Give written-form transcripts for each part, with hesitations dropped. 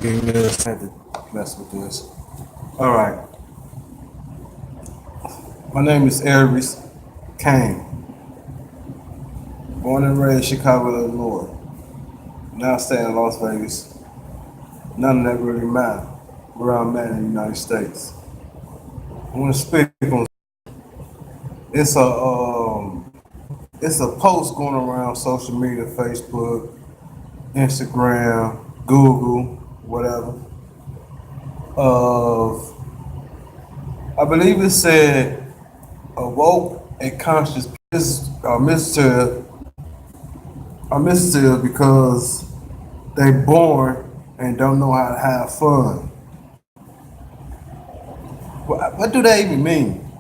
Give me this. I had to mess with this. All right. My name is Aries Kane. Born and raised Chicago, Illinois. Now staying in Las Vegas. None of that really matter. Where I'm at in the United States. I want to speak on. It's a it's a post going around social media, Facebook, Instagram, Google, whatever. Of I believe it said awoke a conscious mystery because they born and don't know how to have fun. What do that even mean?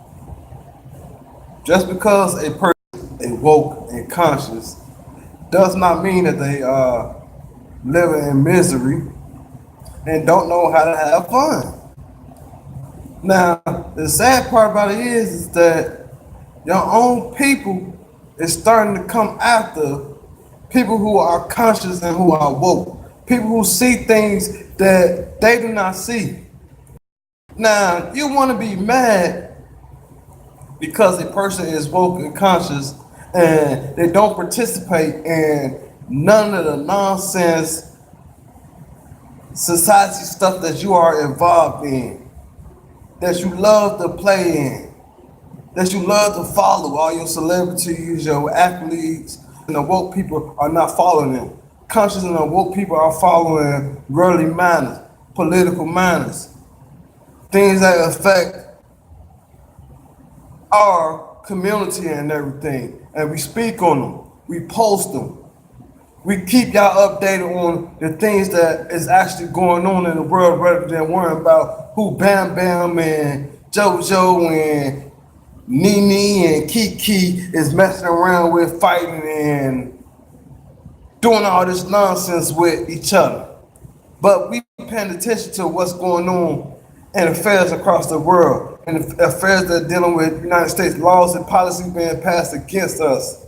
Just because a person is woke and conscious does not mean that they are living in misery and don't know how to have fun. Now, the sad part about it is that your own people is starting to come after people who are conscious and who are woke. People who see things that they do not see. Now, you want to be mad because a person is woke and conscious and they don't participate in none of the nonsense society stuff that you are involved in, that you love to play in, that you love to follow all your celebrities, your athletes, and the woke people are not following them. Conscious and the woke people are following worldly manners, political manners, things that affect our community and everything. And we speak on them, we post them. We keep y'all updated on the things that is actually going on in the world rather than worrying about who Bam Bam and JoJo and Nene and Kiki is messing around with, fighting and doing all this nonsense with each other. But we paying attention to what's going on in affairs across the world and affairs that are dealing with United States laws and policies being passed against us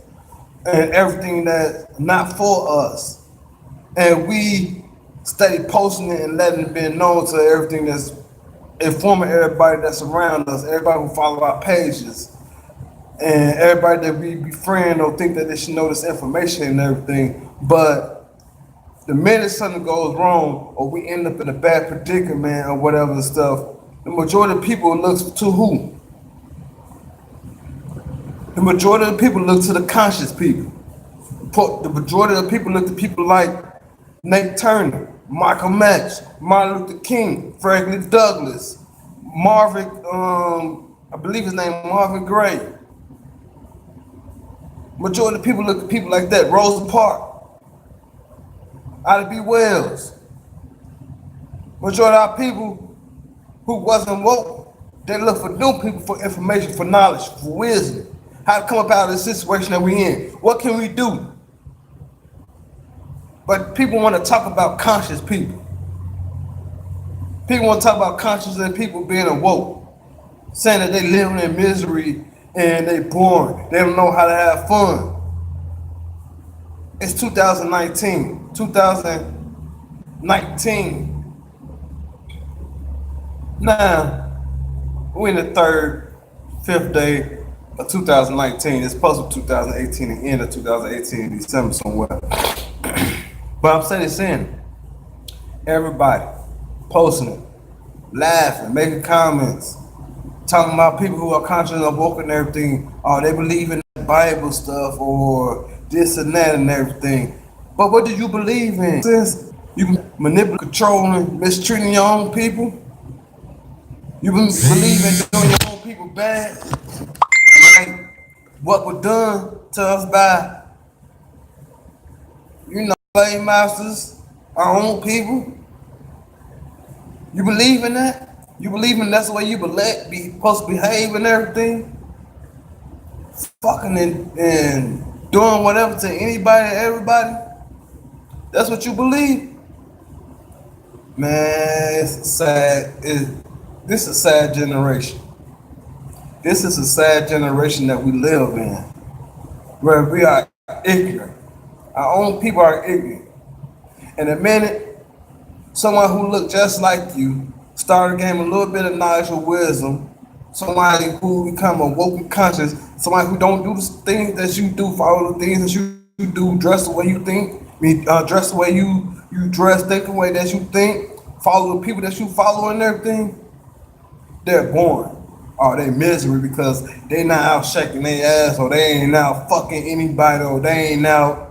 and everything that's not for us. And we steady posting it and letting it be known to everything that's informing everybody that's around us, everybody who follow our pages, and everybody that we befriend or think that they should know this information and everything. But the minute something goes wrong or we end up in a bad predicament or whatever and stuff, the majority of people looks to who? The majority of the people look to the conscious people. The majority of the people look to people like Nate Turner, Michael X, Martin Luther King, Frederick Douglass, Marvin, I believe his name Marvin Gray. Majority of the people look at people like that. Rosa Parks, Ida B. Wells. Majority of our people who wasn't woke, they look for new people for information, for knowledge, for wisdom. How to come up out of the situation that we in. What can we do? But people want to talk about conscious people. People want to talk about conscious and people being awoke, saying that they living in misery and they boring. They don't know how to have fun. It's 2019. 2019. Now, we're in the third, fifth day of 2019. It's supposed to be 2018, the end of 2018, December somewhere. But I'm saying, everybody posting it, laughing, making comments, talking about people who are conscious of woke and everything. Oh, they believe in Bible stuff or this and that and everything. But what do you believe in? Since you manipulating, controlling, mistreating your own people, you believe in doing your own people bad, like what was done to us by, slave masters, our own people. You believe in that? You believe in that's the way you be supposed to behave and everything? Fucking and doing whatever to anybody and everybody? That's what you believe? Man, it's sad. This is a sad generation. This is a sad generation that we live in, where we are ignorant. Our own people are ignorant. And the minute someone who looked just like you, started gain a little bit of knowledge or wisdom, somebody who become awoke conscious, somebody who don't do the things that you do, follow the things that you do, dress the way you think, dress the way you dress, think the way that you think, follow the people that you follow and everything, they're born. Or they misery because they not out shaking their ass or they ain't out fucking anybody or they ain't out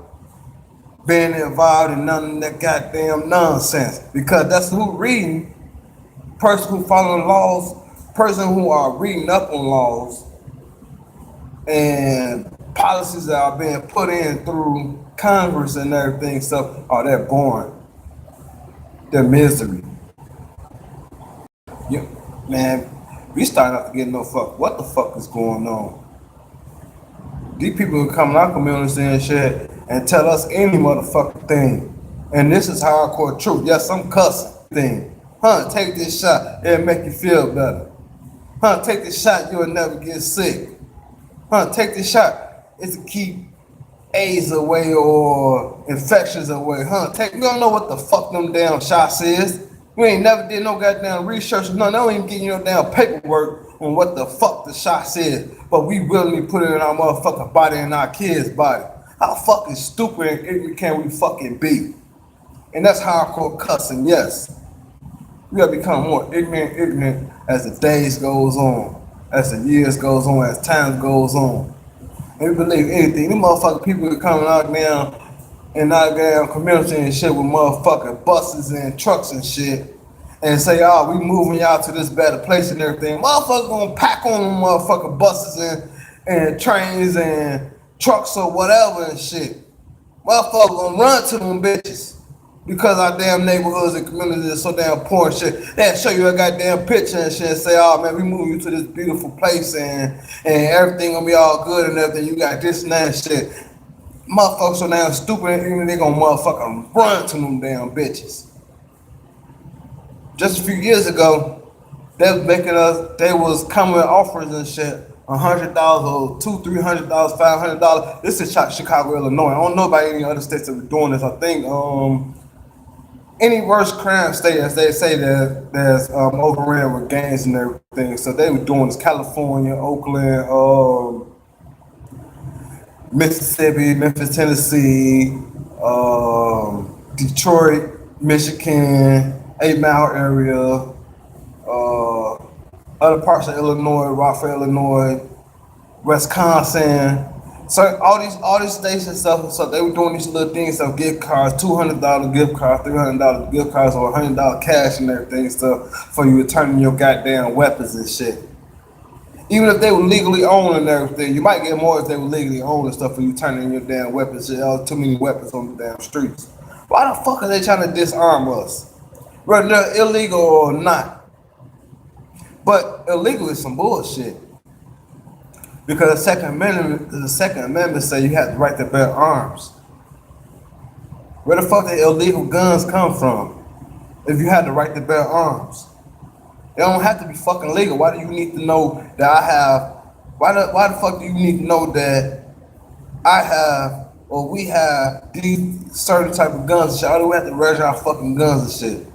being involved in none of that goddamn nonsense. Because that's who reading, person who following laws, person who are reading up on laws and policies that are being put in through Congress and everything. So, oh, they're born. They're misery. Yeah, man, we starting not to get no fuck. What the fuck is going on? These people who come in our community and shit and tell us any motherfucking thing. And this is hardcore truth. Yes, I'm cussing thing. Huh, take this shot, it'll make you feel better. Huh, take this shot, you'll never get sick. Huh, take this shot, it's to keep AIDS away or infections away. Huh, we don't know what the fuck them damn shots is. We ain't never did no goddamn research. No, they don't even give you no damn paperwork on what the fuck the shots is. But we willingly put it in our motherfucking body and our kids' body. How fucking stupid and ignorant can we fucking be? And that's hardcore cussing, yes. We gotta become more ignorant as the days goes on, as the years goes on, as time goes on. And we believe anything. These motherfucking people are coming out now in our damn community and shit with motherfucking buses and trucks and shit and say, oh, we moving y'all to this better place and everything. Motherfuckers gonna pack on them motherfucking buses and trains and trucks or whatever and shit. Motherfuckers gonna run to them bitches because our damn neighborhoods and communities are so damn poor and shit. They'll show you a goddamn picture and shit and say, oh man, we moving you to this beautiful place and everything gonna be all good and everything. You got this and that shit. Motherfuckers so damn stupid and they gonna motherfucking run to them damn bitches. Just a few years ago, they was coming with offers and shit, $100 or $200, $300, $500. This is Chicago, Illinois. I don't know about any other states that were doing this. I think any worse crime state, as they say, that's overran with gangs and everything. So they were doing this: California, Oakland, Mississippi, Memphis, Tennessee, Detroit, Michigan, 8 Mile area, other parts of Illinois, Rockford, Illinois, Wisconsin. So all these states and stuff. So they were doing these little things of gift cards, $200 gift cards, $300 gift cards, or $100 cash and everything stuff for you returning your goddamn weapons and shit. Even if they were legally owned and everything, you might get more if they were legally owned and stuff for you turning your damn weapons. There too many weapons on the damn streets. Why the fuck are they trying to disarm us? Whether they're illegal or not. But illegal is some bullshit. Because the Second Amendment say you have the right to bear arms. Where the fuck the illegal guns come from? If you have the right to bear arms. They don't have to be fucking legal. Why do you need to know that I have? Why the fuck do you need to know that I have or we have these certain type of guns and shit? Why do we have to register our fucking guns and shit?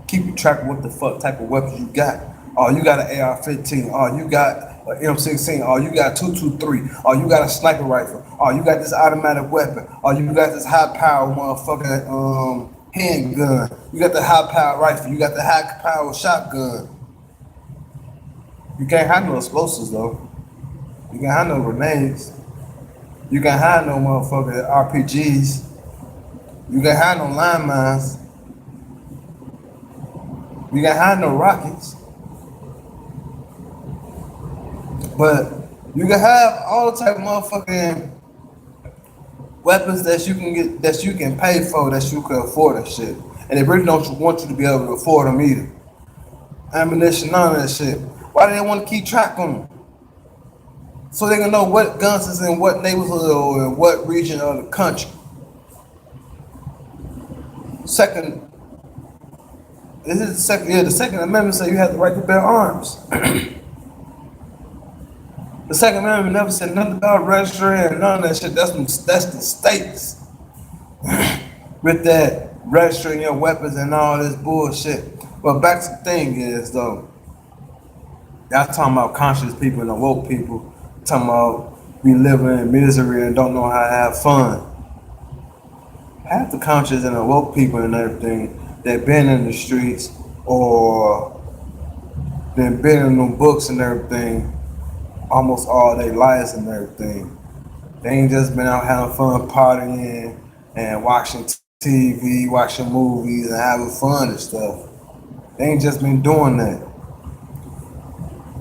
Keep track of what the fuck type of weapons you got. Oh, you got an AR-15. Oh, you got an M16. Oh, you got 223. Oh, you got a sniper rifle. Oh, you got this automatic weapon. Oh, you got this high-power motherfucking handgun. You got the high-power rifle. You got the high-power shotgun. You can't have no explosives though. You can't have no grenades. You can't have no motherfucking RPGs. You can't have no landmines. You can't have no rockets. But you can have all the type of motherfucking weapons that you can get, that you can pay for, that you can afford and shit. And they really don't want you to be able to afford them either. Ammunition, none of that shit. Why do they want to keep track on them? So they can know what guns is in what neighborhood or in what region of the country. Second, the Second Amendment says you have the right to bear arms. The Second Amendment never said nothing about registering and none of that shit. That's the states with that registering your weapons and all this bullshit. But back to the thing is though, y'all talking about conscious people and awoke people, talking about we living in misery and don't know how to have fun. Half the conscious and awoke people and everything that been in the streets or been in them books and everything almost all their lives and everything. They ain't just been out having fun partying and watching TV, watching movies and having fun and stuff. They ain't just been doing that.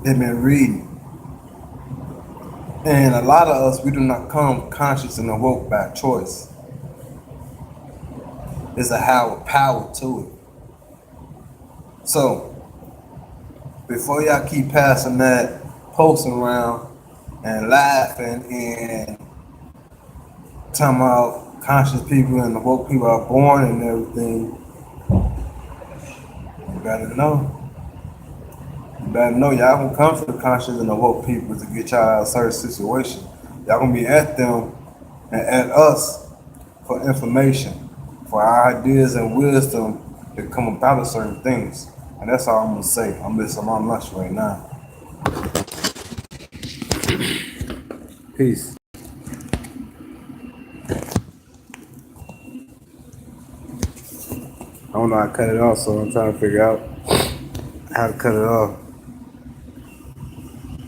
They've been reading. And a lot of us, we do not come conscious and awoke by choice. There's a higher power to it. So, before y'all keep passing that, posting around and laughing and talking about conscious people and awoke people are born and everything, you better know. You better know y'all gonna come to the conscious and awoke people to get y'all out of certain situation. Y'all gonna be at them and at us for information, for our ideas and wisdom that come about of certain things. And that's all I'm gonna say. I'm on lunch right now. Peace. I don't know how to cut it off, so I'm trying to figure out how to cut it off.